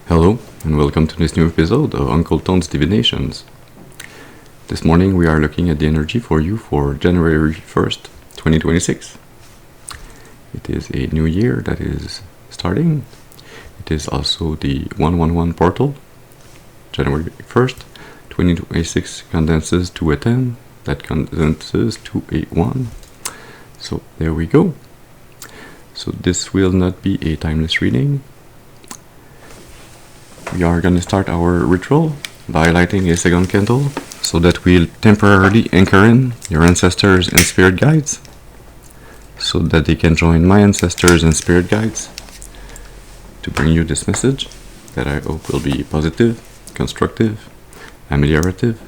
Hello, and welcome to this new episode of Uncle Tone's Divinations. This morning we are looking at the energy for you for January 1st, 2026. It is a new year that is starting. It is also the 111 portal. January 1st, 2026 condenses to a 10. That condenses to a 1. So there we go. So this will not be a timeless reading. We are going to start our ritual by lighting a second candle so that we'll temporarily anchor in your ancestors and spirit guides so that they can join my ancestors and spirit guides to bring you this message that I hope will be positive, constructive, ameliorative.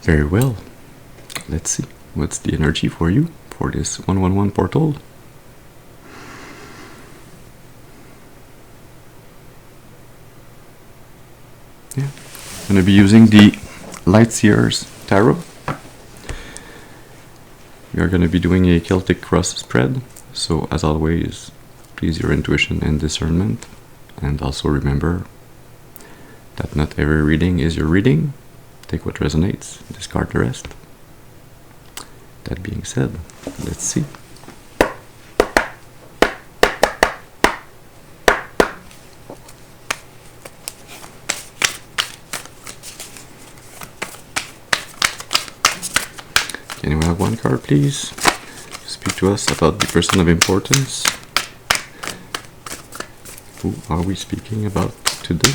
Very well. Let's see. What's the energy for you for this 111 portal? Yeah. I'm going to be using the LightSeer's tarot. We are going to be doing a Celtic cross spread. So as always, please your intuition and discernment. And also remember that not every reading is your reading. Take what resonates, discard the rest. That being said, let's see. Can we have one card, please? Speak to us about the person of importance. Who are we speaking about today?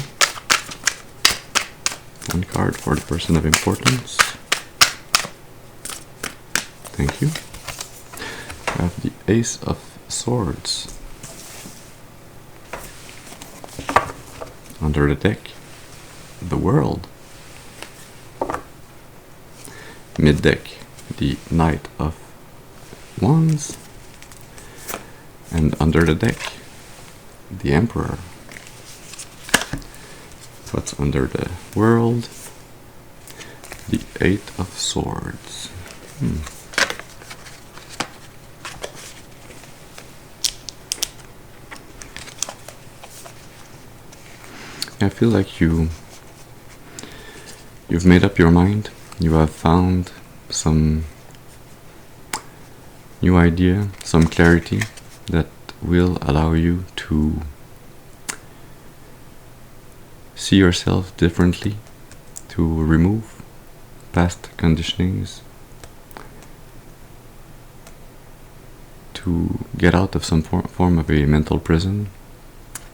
One card for the person of importance. Thank you. We have the Ace of Swords. Under the deck, the World. Mid-deck, the Knight of Wands. And under the deck, the Emperor. What's under the World? The Eight of Swords. I feel like you've made up your mind. You have found some new idea, some clarity that will allow you to see yourself differently, to remove past conditionings, to get out of some form of a mental prison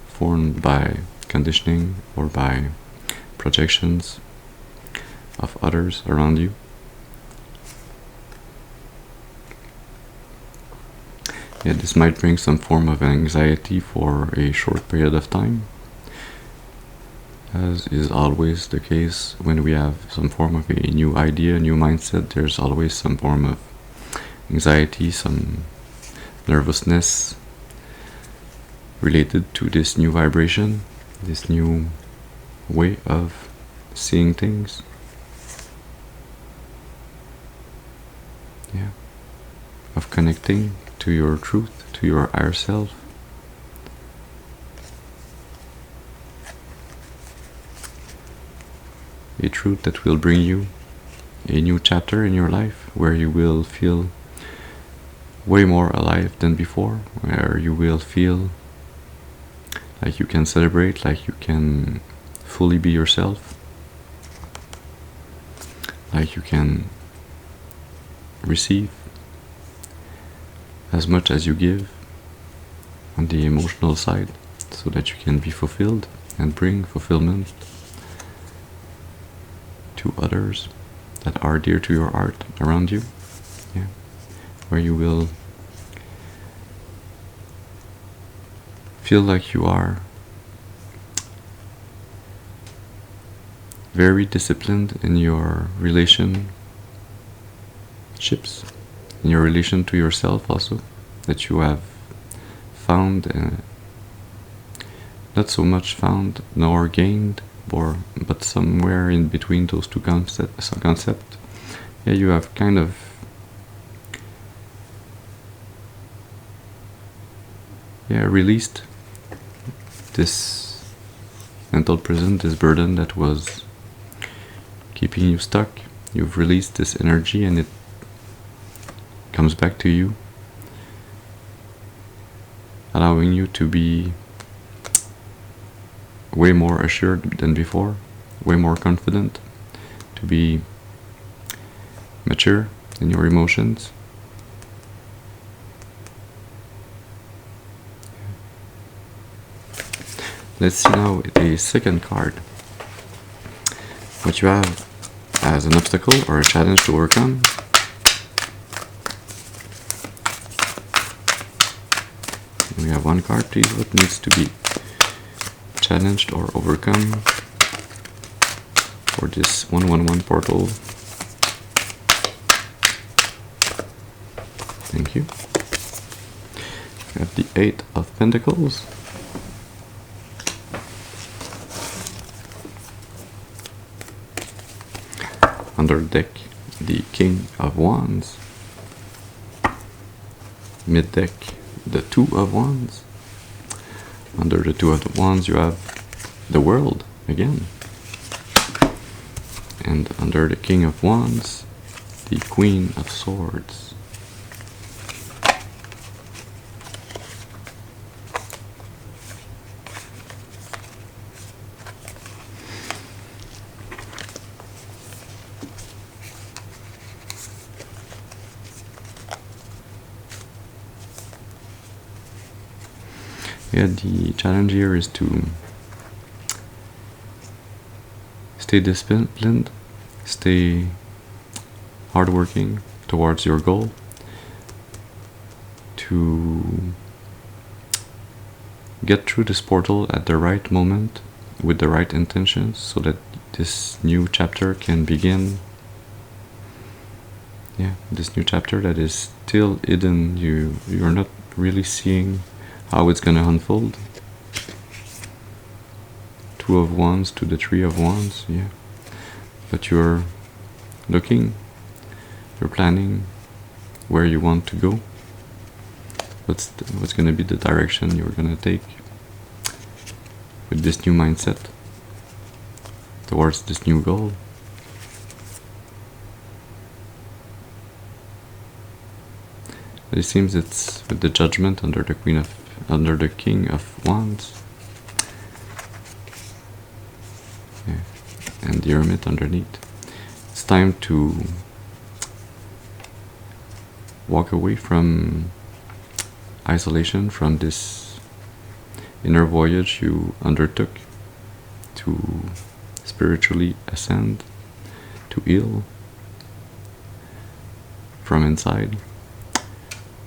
formed by conditioning or by projections of others around you. Yeah, this might bring some form of anxiety for a short period of time, as is always the case when we have some form of a new idea, new mindset. There's always some form of anxiety, some nervousness related to this new vibration, this new way of seeing things. Yeah. Of connecting to your truth, to your higher self. A truth that will bring you a new chapter in your life where you will feel way more alive than before, where you will feel like you can celebrate, like you can fully be yourself, like you can receive as much as you give on the emotional side, so that you can be fulfilled and bring fulfillment to others that are dear to your heart around you. Yeah. Where you will feel like you are very disciplined in your relationships, in your relation to yourself also, that you have found, not so much found nor gained, but somewhere in between those two concepts, yeah, you have kind of released this mental prison, this burden that was keeping you stuck. You've released this energy and it comes back to you, allowing you to be way more assured than before, way more confident, to be mature in your emotions. Let's see now the second card. What you have as an obstacle or a challenge to overcome. We have one card, please. What needs to be challenged or overcome for this 111 portal? Thank you. We have the 8 of Pentacles. Under the deck, the King of Wands. Mid deck, the 2 of Wands. Under the 2 of Wands, you have the World again. And under the King of Wands, the Queen of Swords. Yeah, the challenge here is to stay disciplined, stay hardworking towards your goal, to get through this portal at the right moment with the right intentions so that this new chapter can begin. Yeah, this new chapter that is still hidden. You're not really seeing how it's gonna unfold. 2 of Wands to the 3 of Wands, yeah. But you're looking, you're planning where you want to go. What's gonna be the direction you're gonna take with this new mindset towards this new goal. But it seems it's with the Judgment under the King of Wands, yeah, and the Hermit underneath. It's time to walk away from isolation, from this inner voyage you undertook to spiritually ascend, to heal from inside,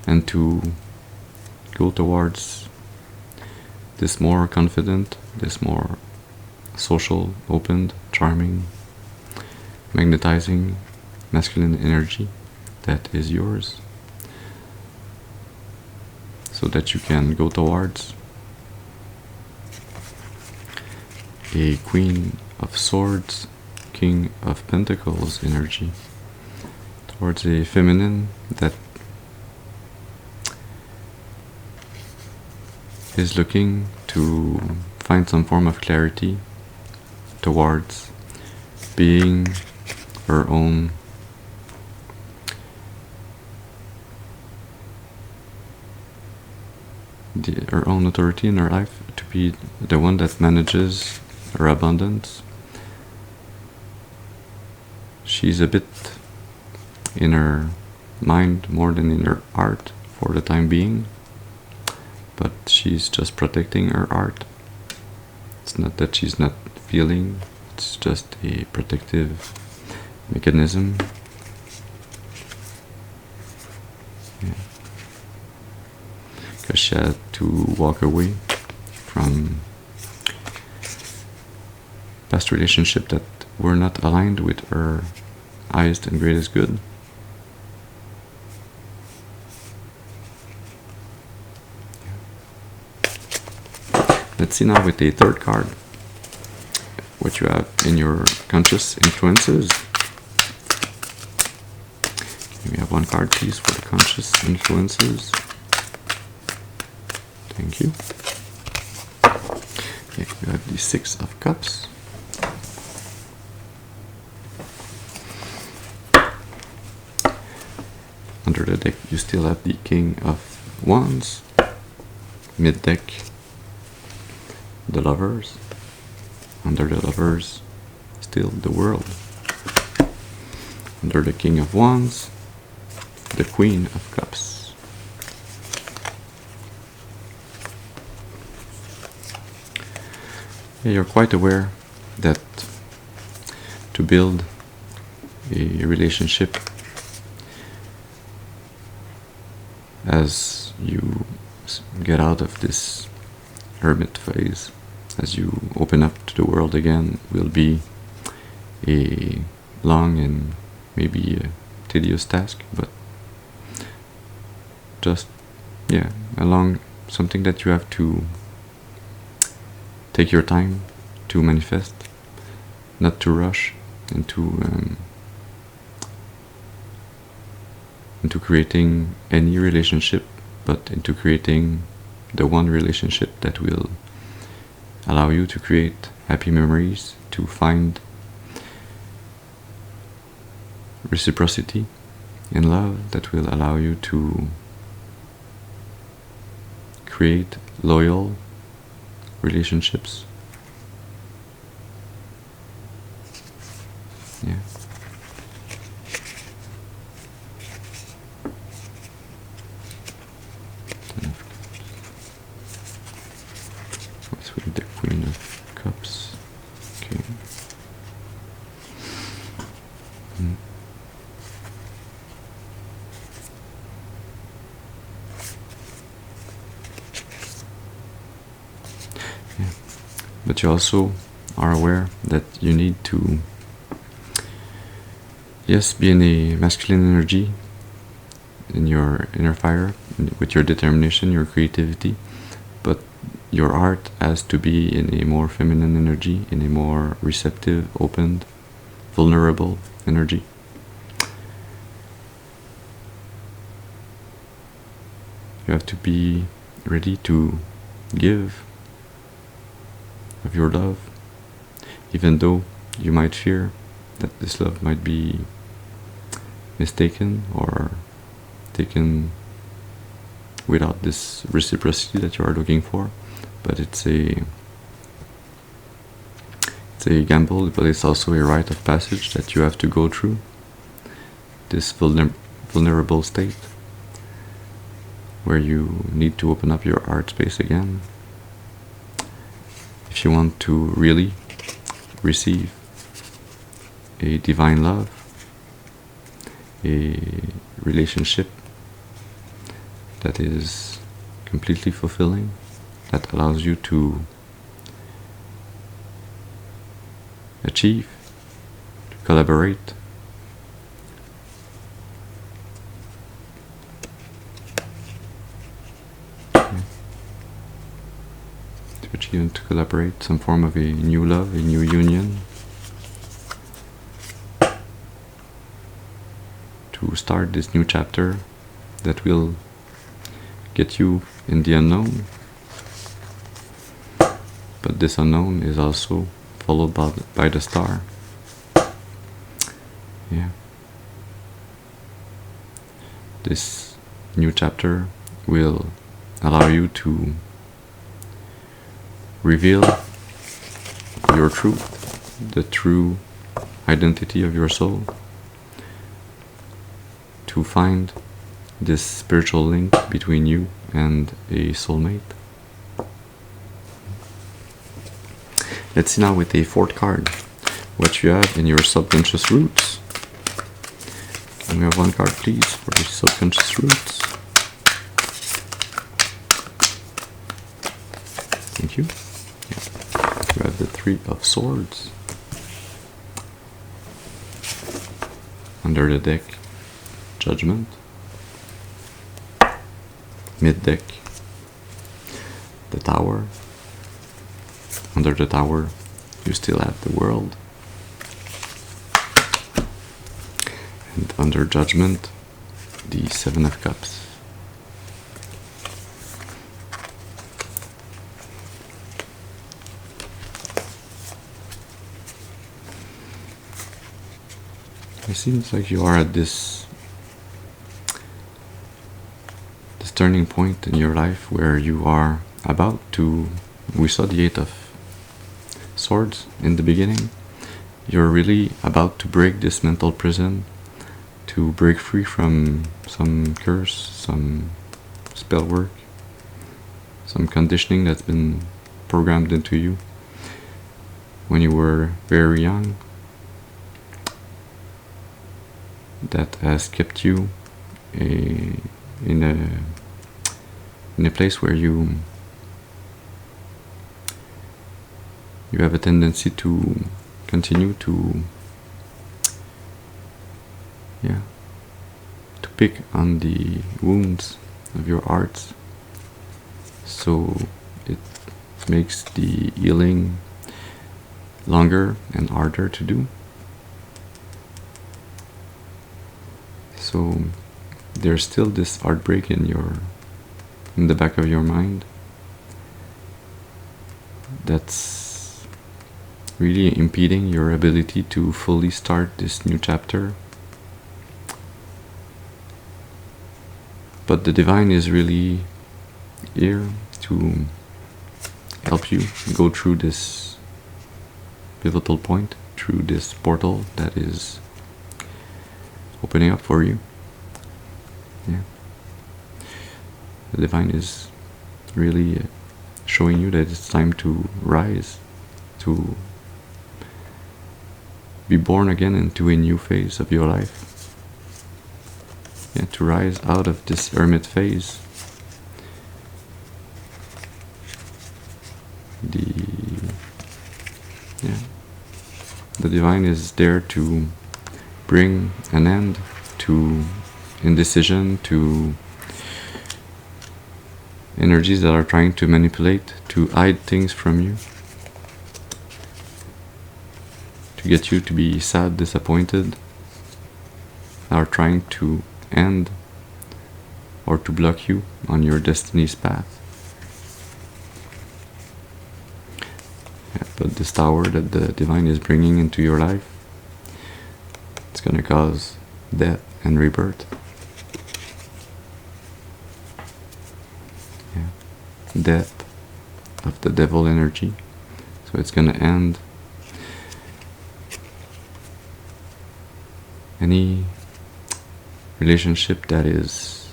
and to go towards this more confident, this more social, open, charming, magnetizing, masculine energy that is yours, so that you can go towards a Queen of Swords, King of Pentacles energy, towards a feminine that is looking to find some form of clarity towards being her own authority in her life, to be the one that manages her abundance. She's a bit in her mind more than in her heart for the time being, but she's just protecting her heart. It's not that she's not feeling, it's just a protective mechanism. Yeah. Because she had to walk away from past relationships that were not aligned with her highest and greatest good. Let's see now with the third card what you have in your conscious influences. Can we have one card, please, for the conscious influences? Thank you. Okay, you have the Six of Cups. Under the deck, you still have the King of Wands. Mid deck, the Lovers. Under the Lovers, still the World. Under the King of Wands, the Queen of Cups. Yeah, you're quite aware that to build a relationship, as you get out of this hermit phase, as you open up to the world again, will be a long and maybe a tedious task, but just, yeah, something that you have to take your time to manifest, not to rush into creating any relationship, but into creating the one relationship that will allow you to create happy memories, to find reciprocity in love that will allow you to create loyal relationships. Yeah. What's with the Queen of Cups? Okay. Yeah. But you also are aware that you need to, yes, be in a masculine energy, in your inner fire, with your determination, your creativity, but your art has to be in a more feminine energy, in a more receptive, open, vulnerable energy. You have to be ready to give of your love, even though you might fear that this love might be mistaken or taken without this reciprocity that you are looking for. But it's a gamble, but it's also a rite of passage that you have to go through this vulnerable state where you need to open up your art space again if you want to really receive a divine love, a relationship that is completely fulfilling, that allows you to achieve, to collaborate, to achieve and to collaborate some form of a new love, a new union, to start this new chapter that will get you in the unknown. But this unknown is also followed by the star. Yeah. This new chapter will allow you to reveal your truth, the true identity of your soul, to find this spiritual link between you and a soulmate. Let's see now with a fourth card what you have in your subconscious roots. Can we have one card, please, for the subconscious roots? Thank you. Yeah. You have the Three of Swords. Under the deck, Judgment. Mid deck, the Tower. Under the Tower, you still have the World. And under Judgment, the Seven of Cups. It seems like you are at this turning point in your life where you are about to. We saw the Eight of Swords in the beginning. You're really about to break this mental prison, to break free from some curse, some spell work, some conditioning that's been programmed into you when you were very young, that has kept you in a place where you have a tendency to continue to pick on the wounds of your hearts, so it makes the healing longer and harder to do. So there's still this heartbreak in the back of your mind that's really impeding your ability to fully start this new chapter. But the divine is really here to help you go through this pivotal point, through this portal that is opening up for you. Yeah. The divine is really showing you that it's time to rise, to be born again into a new phase of your life. Yeah, to rise out of this hermit phase. The divine is there to bring an end to indecision, to energies that are trying to manipulate, to hide things from you, to get you to be sad, disappointed, are trying to end or to block you on your destiny's path. But this tower that the divine is bringing into your life, it's going to cause death and rebirth. Death of the devil energy. So it's going to end any relationship that is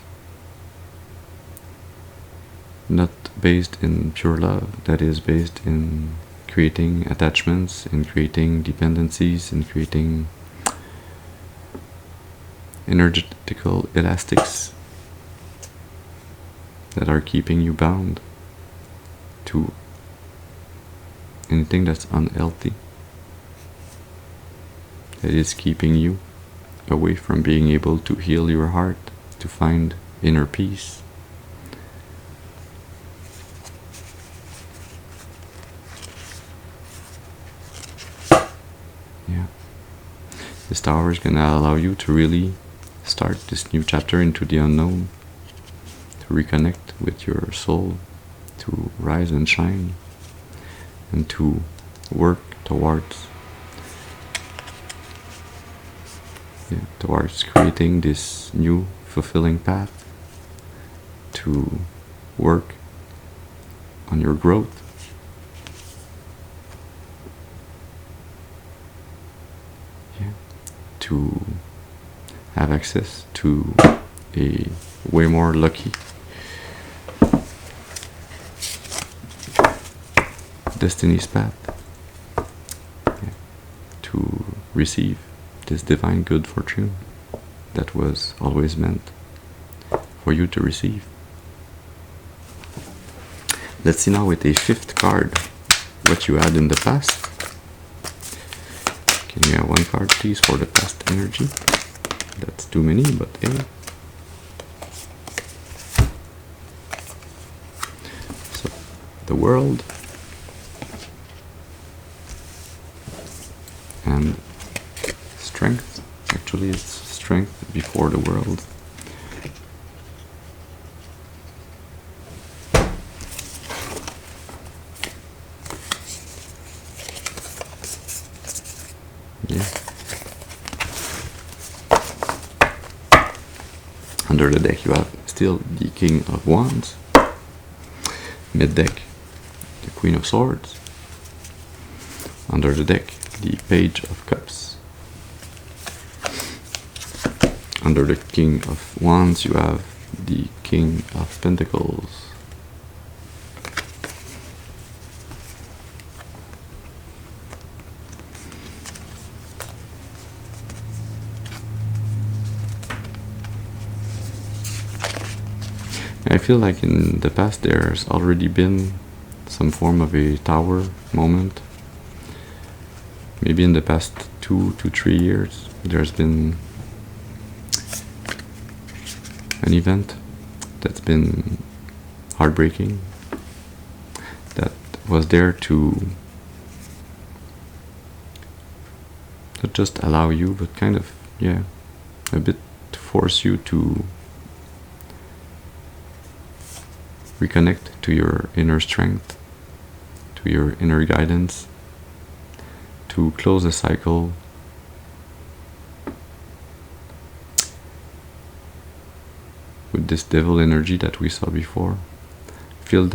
not based in pure love, that is based in creating attachments, in creating dependencies, in creating energetical elastics that are keeping you bound to anything that's unhealthy, that is keeping you away from being able to heal your heart, to find inner peace. Yeah. This tower is going to allow you to really start this new chapter into the unknown, to reconnect with your soul, to rise and shine, and to work towards creating this new fulfilling path, to work on your growth, to have access to a way more lucky destiny's path, to receive this divine good fortune that was always meant for you to receive. Let's see now with a fifth card what you had in the past. Can you have one card please for the past energy? That's too many, but hey. So, the world and strength. Actually, it's strength before the world. Yeah. Under the deck you have still the King of Wands. Mid deck, the Queen of Swords. Under the deck, the Page of Cups. Under the King of Wands you have the King of Pentacles. I feel like in the past there's already been some form of a tower moment. Maybe in the past 2 to 3 years there's been an event that's been heartbreaking, that was there to not just allow you, but kind of, yeah, a bit to force you to reconnect to your inner strength, to your inner guidance, to close a cycle with this devil energy that we saw before. I feel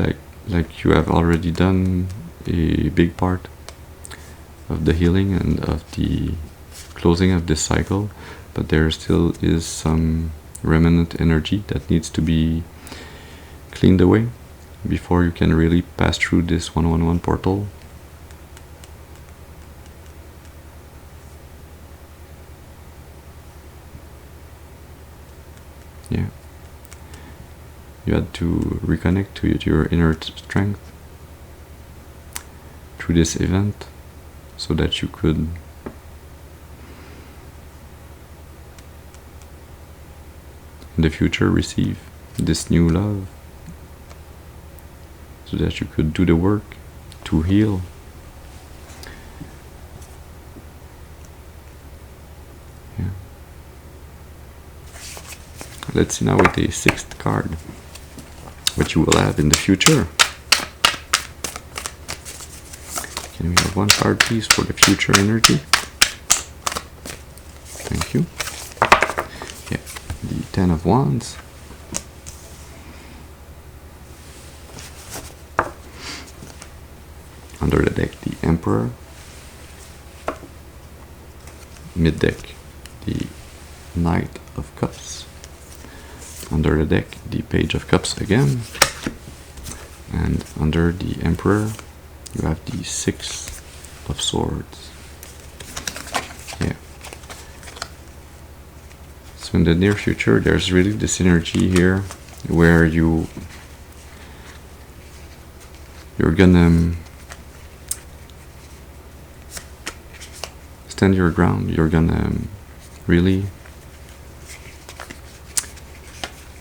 like you have already done a big part of the healing and of the closing of this cycle, but there still is some remnant energy that needs to be cleaned away before you can really pass through this 111 portal. Yeah. You had to reconnect to your inner strength through this event so that you could in the future receive this new love, so that you could do the work to heal. Yeah. Let's see now with a 6th card what you will have in the future. Can we have 1 card please for the future energy? Thank you. Yeah, the 10 of Wands. Under the deck, the Emperor. Mid deck, the Knight of Cups. Under the deck, the Page of Cups again. And under the Emperor, you have the 6 of Swords. Yeah. So in the near future, there's really this energy here where you're gonna stand your ground. You're gonna really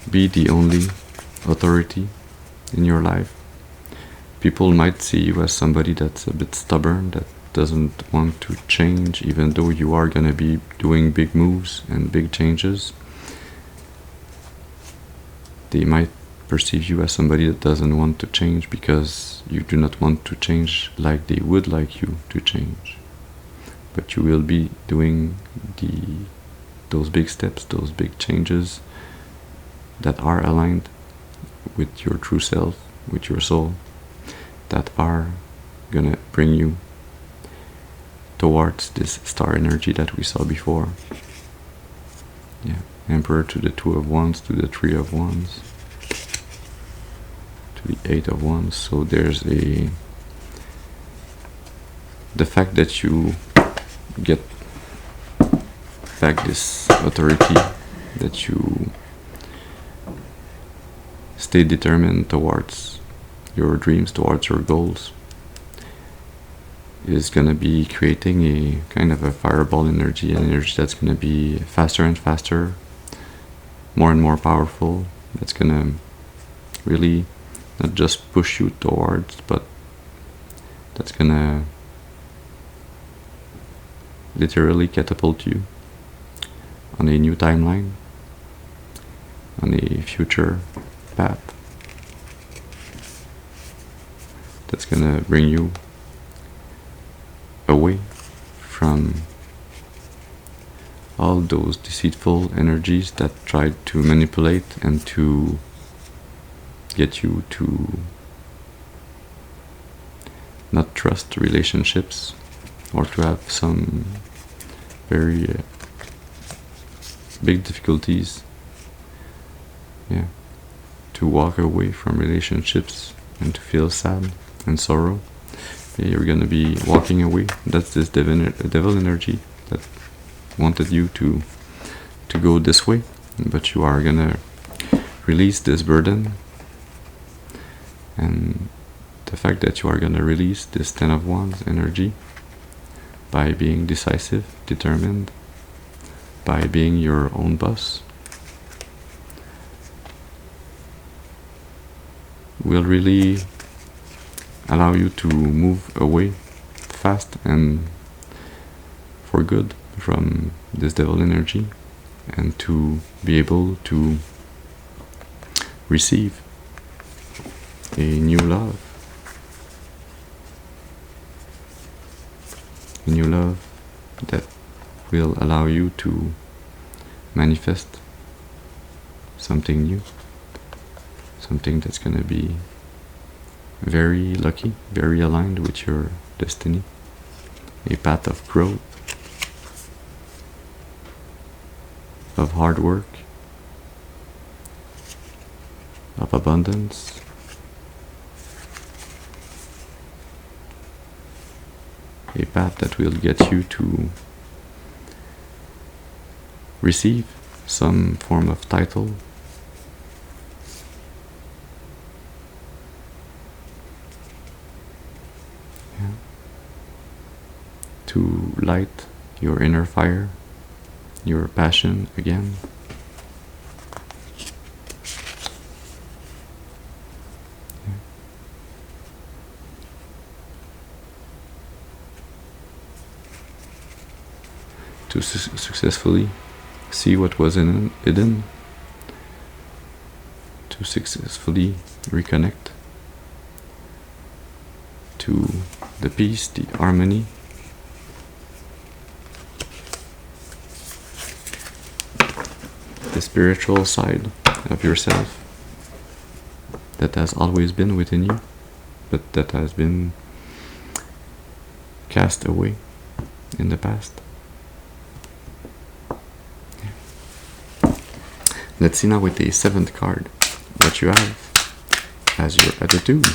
be the only authority in your life. People might see you as somebody that's a bit stubborn, that doesn't want to change, even though you are gonna be doing big moves and big changes. They might perceive you as somebody that doesn't want to change because you do not want to change like they would like you to change. But you will be doing those big steps, those big changes that are aligned with your true self, with your soul, that are gonna bring you towards this star energy that we saw before. Yeah, Emperor to the 2 of Wands, to the 3 of Wands, to the 8 of Wands. So there's the fact that you get back this authority, that you stay determined towards your dreams, towards your goals, is gonna be creating a kind of a fireball energy, an energy that's gonna be faster and faster, more and more powerful, that's gonna really not just push you towards, but that's gonna literally catapult you on a new timeline, on a future path that's gonna bring you away from all those deceitful energies that tried to manipulate and to get you to not trust relationships, or to have some very big difficulties, to walk away from relationships and to feel sad and sorrow. You're gonna be walking away. That's this devil energy that wanted you to go this way, but you are gonna release this burden. And the fact that you are gonna release this 10 of Wands energy by being decisive, determined, by being your own boss, will really allow you to move away fast and for good from this devil energy, and to be able to receive a new love. A new love that will allow you to manifest something new. Something that's going to be very lucky, very aligned with your destiny. A path of growth, of hard work, of abundance. A path that will get you to receive some form of title, to light your inner fire, your passion again. To successfully see what was hidden, to successfully reconnect to the peace, the harmony, the spiritual side of yourself that has always been within you, but that has been cast away in the past. Let's see now with the 7th card what you have as your attitude.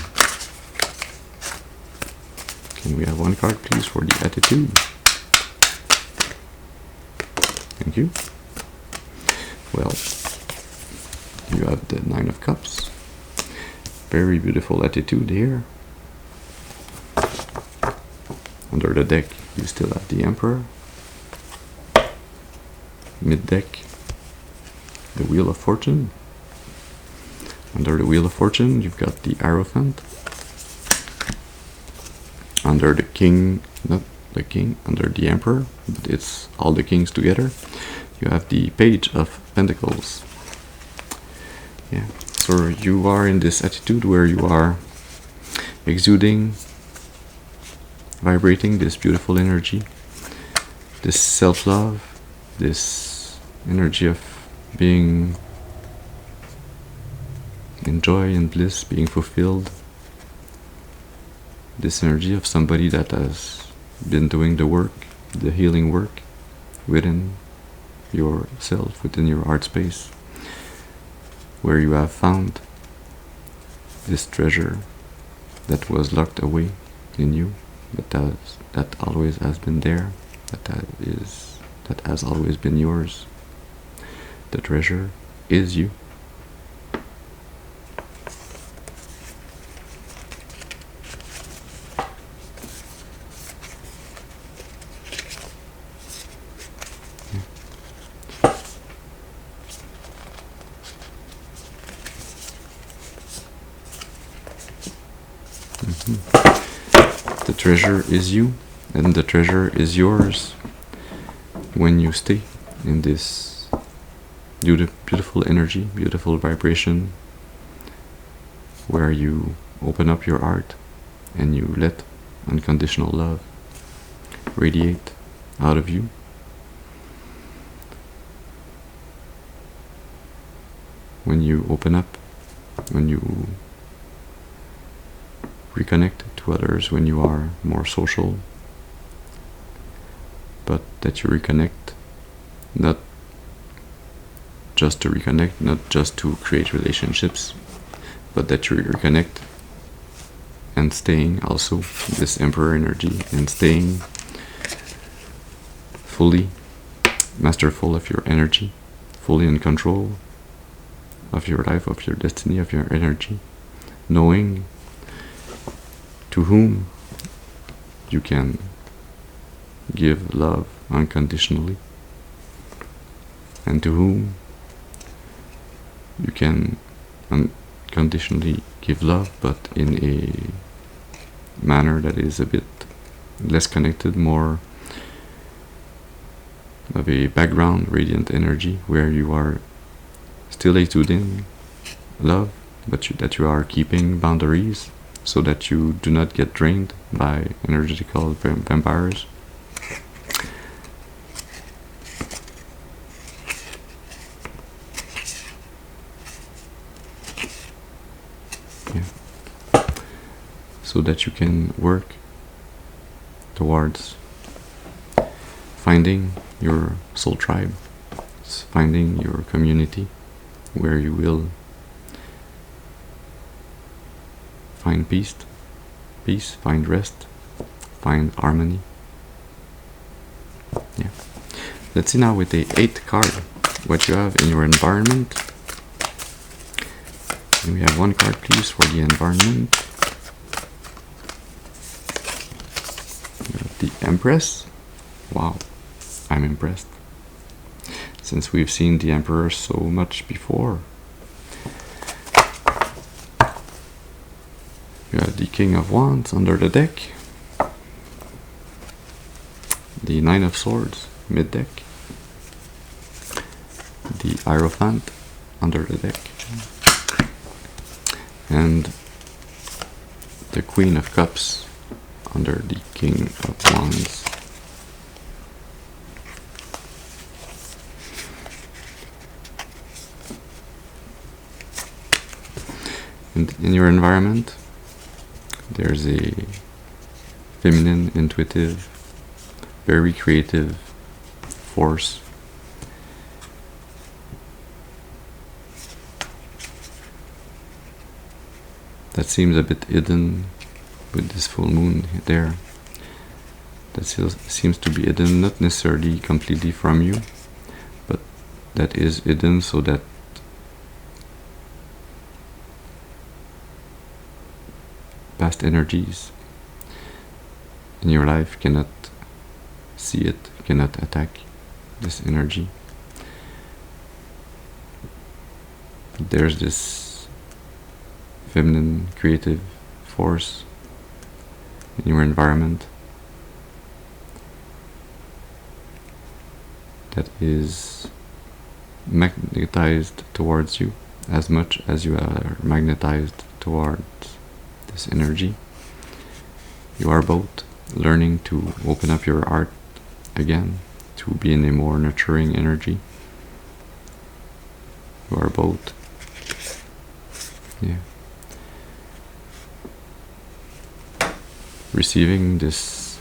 Can we have one card, please, for the attitude? Thank you. Well, you have the 9 of Cups. Very beautiful attitude here. Under the deck, you still have the Emperor. Mid-deck, the Wheel of Fortune. Under the Wheel of Fortune, you've got the Hierophant. Under the King, not the King, under the Emperor, but it's all the kings together, you have the Page of Pentacles. Yeah, so you are in this attitude where you are exuding, vibrating this beautiful energy, this self-love, this energy of being in joy and bliss, being fulfilled, this energy of somebody that has been doing the work, the healing work within yourself, within your heart space, where you have found this treasure that was locked away in you, that always has been there, that has always been yours. The treasure is you. The treasure is you, and the treasure is yours when you stay in this beautiful energy, beautiful vibration, where you open up your heart and you let unconditional love radiate out of you. when you open up, when you reconnect to others, when you are more social, but that you reconnect not just to reconnect, not just to create relationships, but that you reconnect and staying also this Emperor energy, and staying fully masterful of your energy, fully in control of your life, of your destiny, of your energy, knowing to whom you can give love unconditionally, and to whom you can unconditionally give love, but in a manner that is a bit less connected, more of a background radiant energy, where you are still exuding love, but that you are keeping boundaries so that you do not get drained by energetical vampires. So that you can work towards finding your soul tribe, finding your community where you will find peace, find rest, find harmony. Yeah. Let's see now with the 8th card what you have in your environment. And we have 1 card, please, for the environment. The Empress. Wow, I'm impressed, since we've seen the Emperor so much before. You have the King of Wands under the deck, the 9 of Swords mid deck, the Hierophant under the deck, and the Queen of Cups under the King of Wands. And in your environment, there's a feminine, intuitive, very creative force that seems a bit hidden with this full moon there. That seems to be hidden, not necessarily completely from you, but that is hidden so that past energies in your life cannot see it, cannot attack this energy. But there's this feminine, creative force in your environment that is magnetized towards you as much as you are magnetized towards this energy. You are both learning to open up your heart again, to be in a more nurturing energy. You are both, receiving this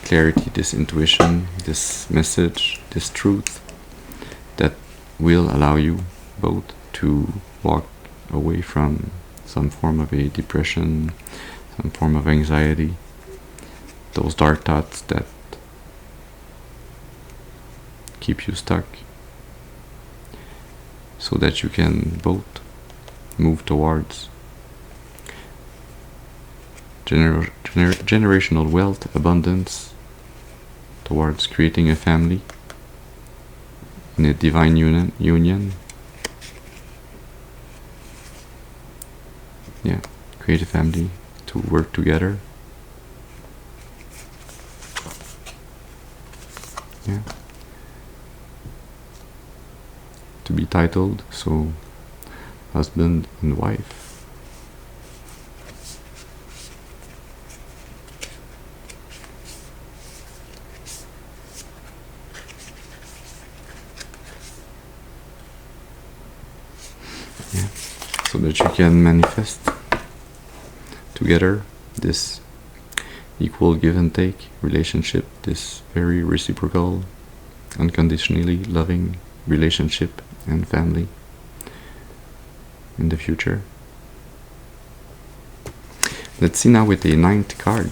clarity, this intuition, this message, this truth that will allow you both to walk away from some form of a depression, some form of anxiety, those dark thoughts that keep you stuck, so that you can both move towards generational wealth, abundance, towards creating a family in a divine union. Create a family to work together. To be titled, so husband and wife. so that you can manifest together this equal give and take relationship, this very reciprocal, unconditionally loving relationship and family in the future. Let's see now with the 9th card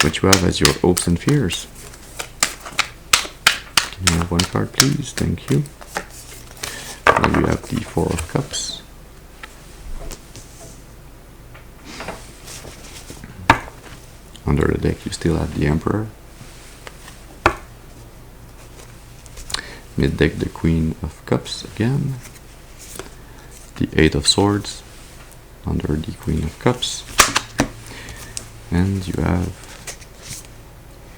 what you have as your hopes and fears. Can you have one card, please? Thank you. Now you have the 4 of Cups. Under the deck you still have the Emperor. Mid deck the Queen of Cups again. The 8 of Swords under the Queen of Cups. And you have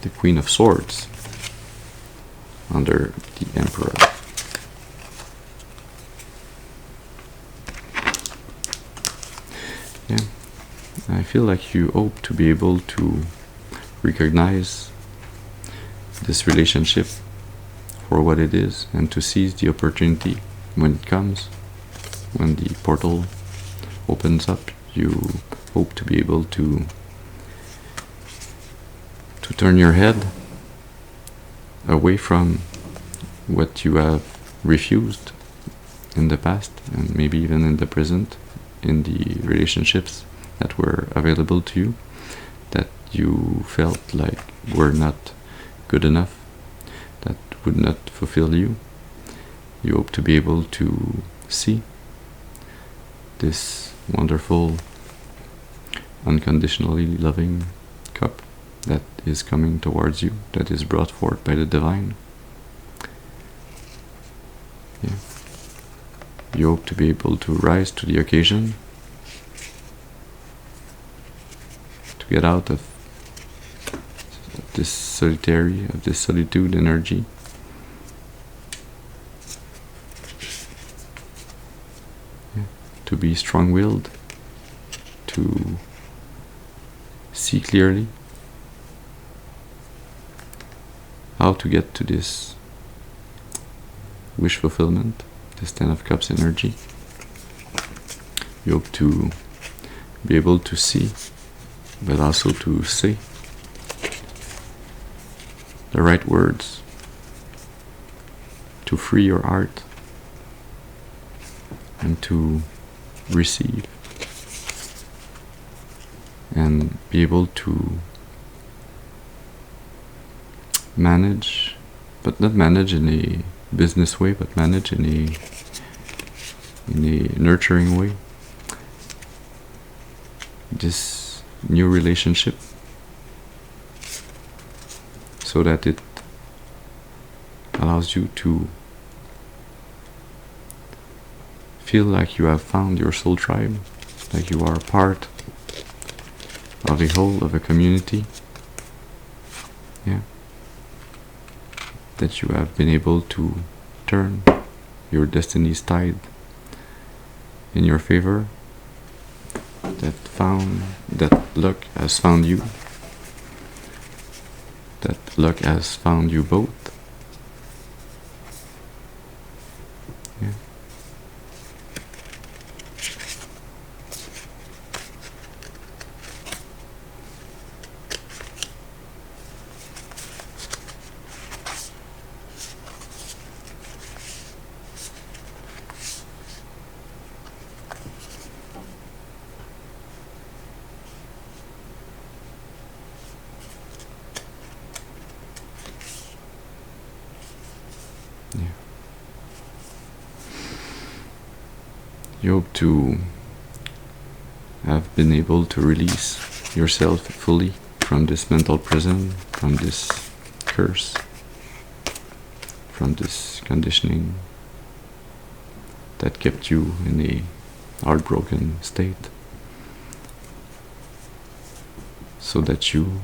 the Queen of Swords under the Emperor. Yeah, I feel like you hope to be able to recognize this relationship for what it is and to seize the opportunity when it comes, when the portal opens up. You hope to be able to turn your head away from what you have refused in the past and maybe even in the present, in the relationships that were available to you, that you felt like were not good enough, that would not fulfill you. You hope to be able to see this wonderful, unconditionally loving cup that is coming towards you, that is brought forth by the divine. Yeah. You hope to be able to rise to the occasion, to get out of this solitude energy. Yeah. To be strong-willed, to see clearly how to get to this wish fulfillment, this 10 of Cups energy. You hope to be able to see, but also to say the right words, to free your heart and to receive, and be able to manage, but not manage in a business way, but manage in a nurturing way, this new relationship, so that it allows you to feel like you have found your soul tribe, like you are part of a whole, of a community. Yeah. That you have been able to turn your destiny's tide in your favor, that luck has found you, that luck has found you both. Yeah. You hope to have been able to release yourself fully from this mental prison, from this curse, from this conditioning that kept you in a heartbroken state, so that you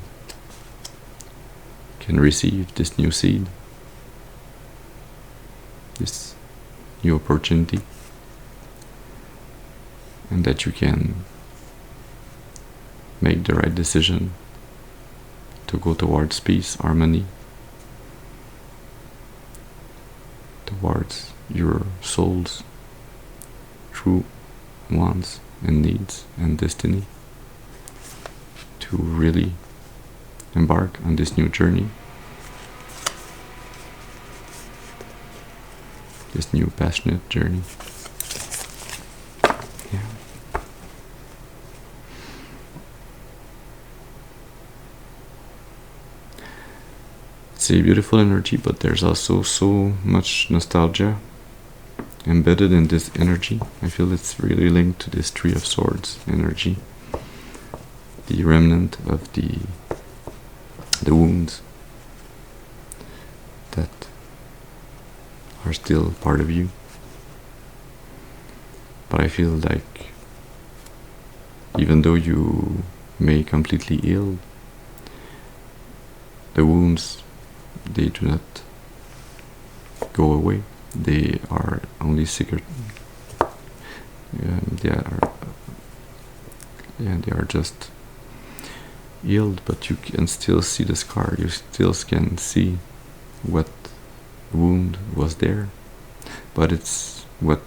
can receive this new seed, this new opportunity, and that you can make the right decision to go towards peace, harmony, towards your soul's true wants and needs and destiny to really embark on this new journey, this new passionate journey. Yeah. It's a beautiful energy, but there's also so much nostalgia embedded in this energy. I feel it's really linked to this Three of Swords energy, the remnant of the wounds that are still part of you. But I feel like even though you may completely heal, the wounds, they do not go away. They are only secret. They are just healed, but you can still see the scar. You still can see what wound was there. But it's what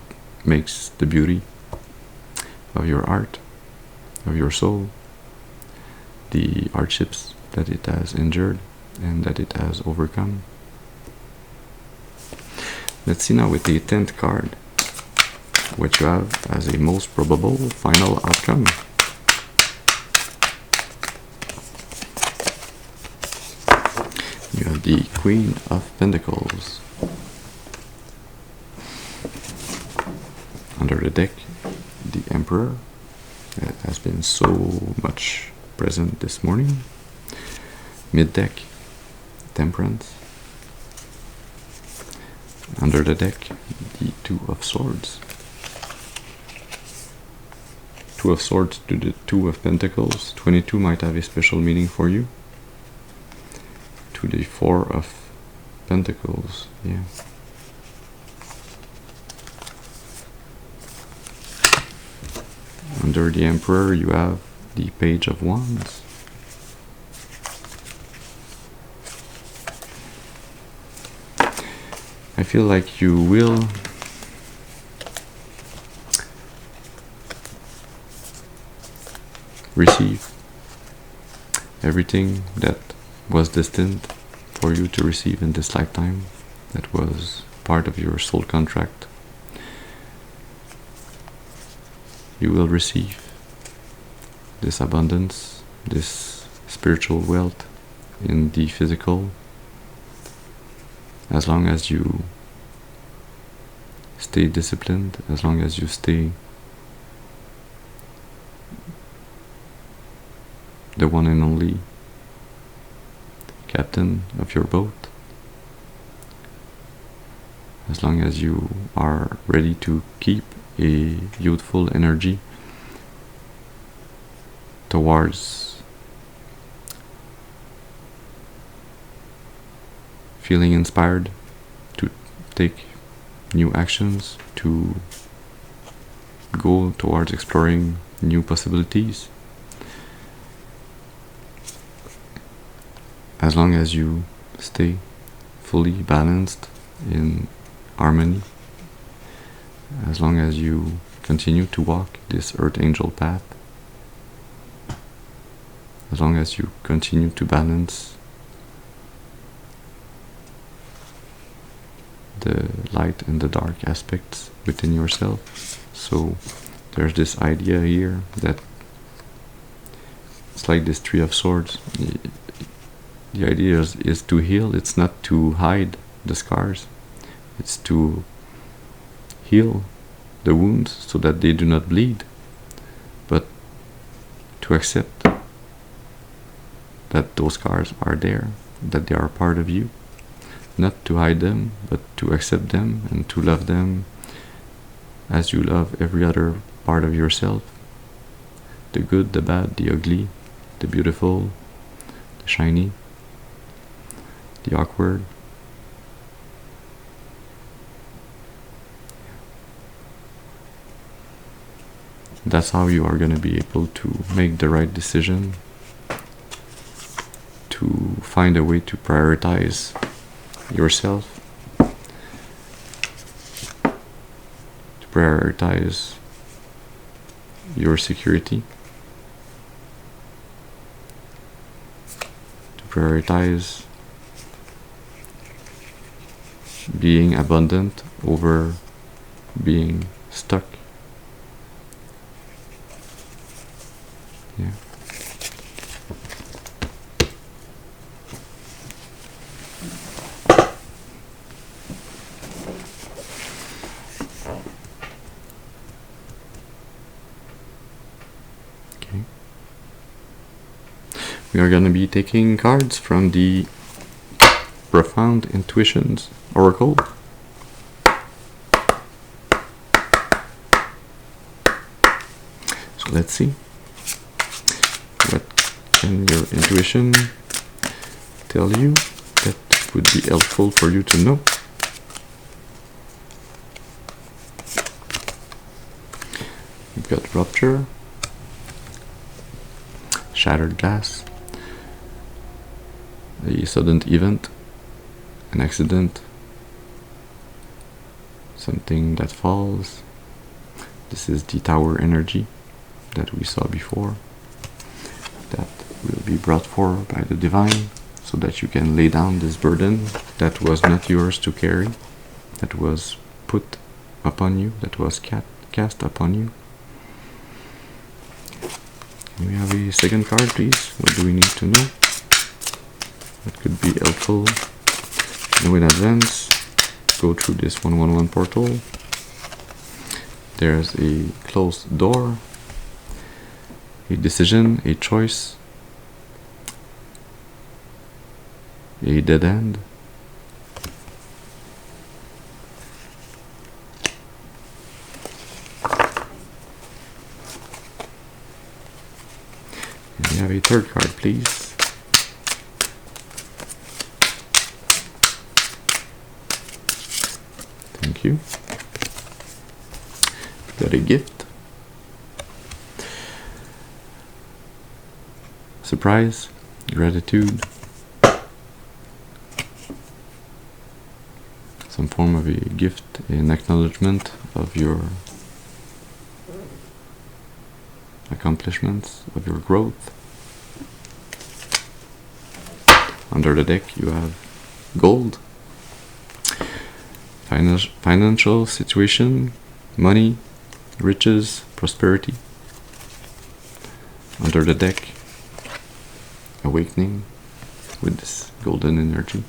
makes the beauty of your art, of your soul, the hardships that it has endured and that it has overcome. Let's see now with the 10th card what you have as a most probable final outcome. You have the Queen of Pentacles. Under the deck, the Emperor, that has been so much present this morning. Mid-deck, Temperance. Under the deck, the Two of Swords. Two of Swords to the Two of Pentacles. 22 might have a special meaning for you. To the Four of Pentacles, yeah. Under the Emperor, you have the Page of Wands. I feel like you will receive everything that was destined for you to receive in this lifetime, that was part of your soul contract. You will receive this abundance, this spiritual wealth in the physical, as long as you stay disciplined, as long as you stay the one and only captain of your boat, as long as you are ready to keep a youthful energy towards feeling inspired to take new actions, to go towards exploring new possibilities. As long as you stay fully balanced in harmony, as long as you continue to walk this Earth Angel path, as long as you continue to balance the light and the dark aspects within yourself. So there's this idea here that it's like this Three of Swords. The idea is to heal. It's not to hide the scars. It's to heal the wounds so that they do not bleed, but to accept that those scars are there, that they are part of you. Not to hide them, but to accept them and to love them as you love every other part of yourself. The good, the bad, the ugly, the beautiful, the shiny, the awkward. That's how you are going to be able to make the right decision, to find a way to prioritize yourself, to prioritize your security, to prioritize being abundant over being stuck. Yeah. Okay. We are going to be taking cards from the Profound Intuitions Oracle. So let's see. What can your intuition tell you that would be helpful for you to know? We've got rupture, shattered glass, a sudden event, an accident, something that falls. This is the tower energy that we saw before, that will be brought forward by the divine, so that you can lay down this burden that was not yours to carry, that was put upon you, that was cast upon you. Can we have a second card, please? What do we need to know? That could be helpful. Know in advance. Go through this 111 portal. There's a closed door, a decision, a choice, a dead end. And we have a third card, please. Thank you. Got a gift. Surprise, gratitude, some form of a gift, an acknowledgement of your accomplishments, of your growth. Under the deck you have gold, financial situation, money, riches, prosperity. Under the deck, awakening with this golden energy,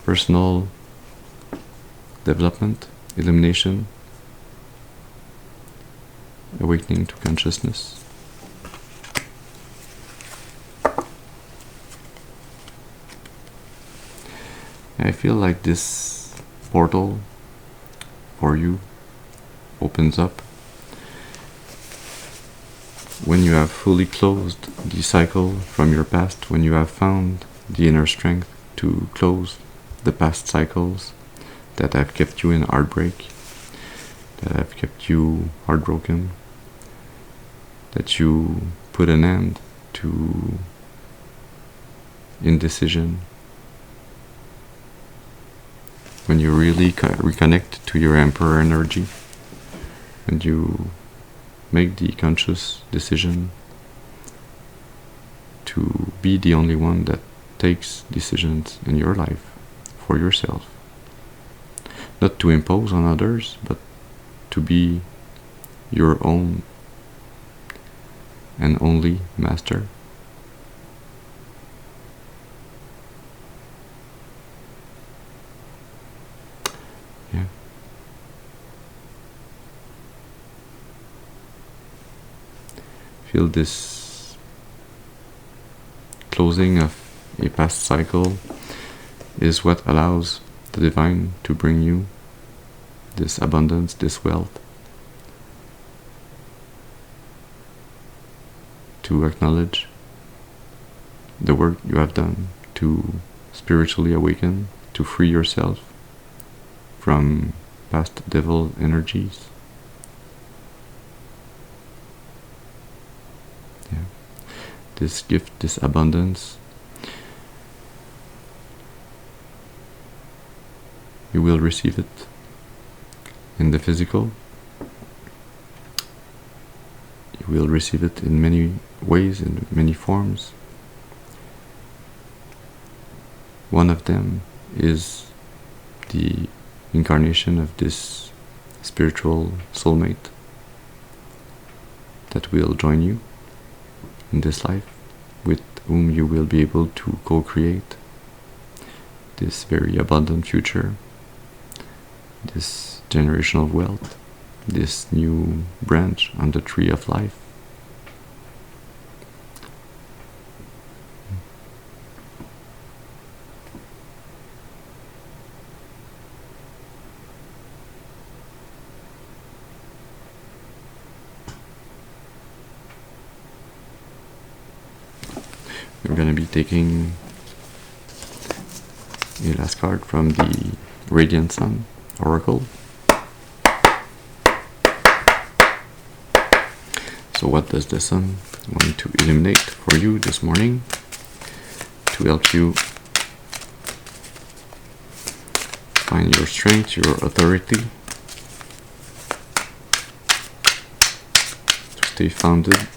personal development, illumination, awakening to consciousness. I feel like this portal for you opens up when you have fully closed the cycle from your past, when you have found the inner strength to close the past cycles that have kept you in heartbreak, that have kept you heartbroken, that you put an end to indecision. When you really reconnect to your Emperor energy, and you make the conscious decision to be the only one that takes decisions in your life for yourself. Not to impose on others, but to be your own and only master. Yeah. Feel this closing of a past cycle is what allows the divine to bring you this abundance, this wealth, to acknowledge the work you have done to spiritually awaken, to free yourself from past devil energies. Yeah. This gift, this abundance, you will receive it in the physical, will receive it in many ways, in many forms. One of them is the incarnation of this spiritual soulmate that will join you in this life, with whom you will be able to co-create this very abundant future, this generational wealth, this new branch on the tree of life. We're going to be taking a last card from the Radiant Sun Oracle. So what does the sun want to illuminate for you this morning to help you find your strength, your authority, to stay founded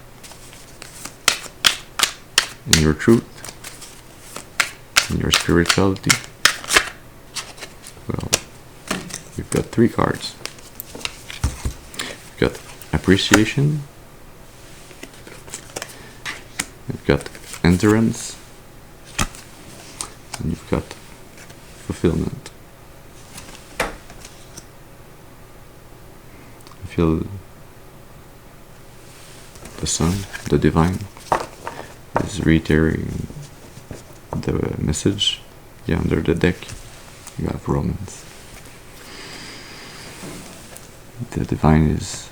in your truth, in your spirituality? Well, we've got 3 cards. We've got appreciation, we've got endurance, and you've got fulfillment. I feel the sun, the divine, is reiterating the message. Yeah, under the deck you have Romans. The divine is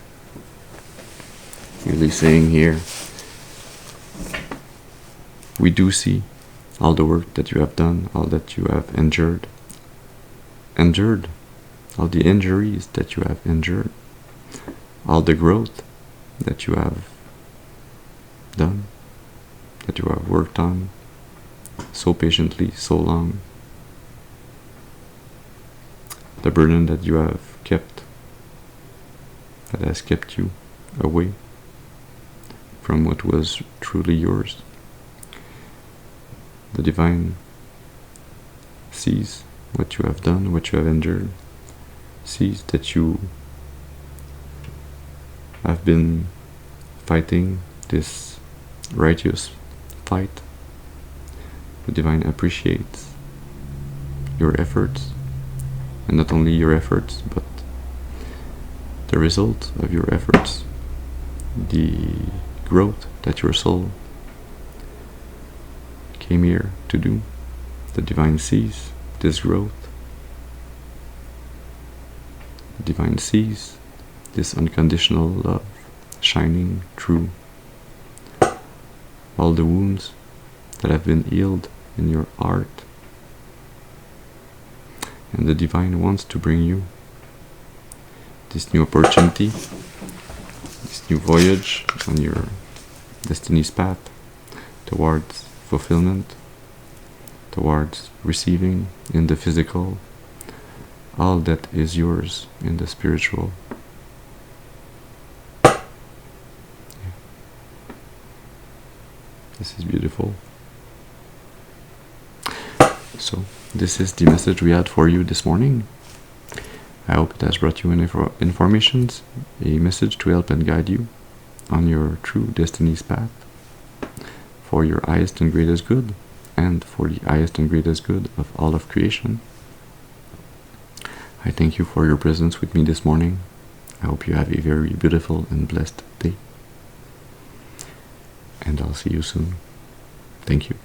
really saying here, we do see all the work that you have done, all that you have endured, all the injuries that you have endured, all the growth that you have done, that you have worked on so patiently, so long, the burden that you have kept, that has kept you away from what was truly yours. The divine sees what you have done, what you have endured, sees that you have been fighting this righteous fight. The divine appreciates your efforts, and not only your efforts, but the result of your efforts, the growth that your soul came here to do. The divine sees this growth. The divine sees this unconditional love shining through all the wounds that have been healed in your heart. And the divine wants to bring you this new opportunity, this new voyage on your destiny's path towards fulfillment, towards receiving in the physical all that is yours in the spiritual. This is beautiful. So, this is the message we had for you this morning. I hope it has brought you informations, a message to help and guide you on your true destiny's path, for your highest and greatest good, and for the highest and greatest good of all of creation. I thank you for your presence with me this morning. I hope you have a very beautiful and blessed day. And I'll see you soon. Thank you.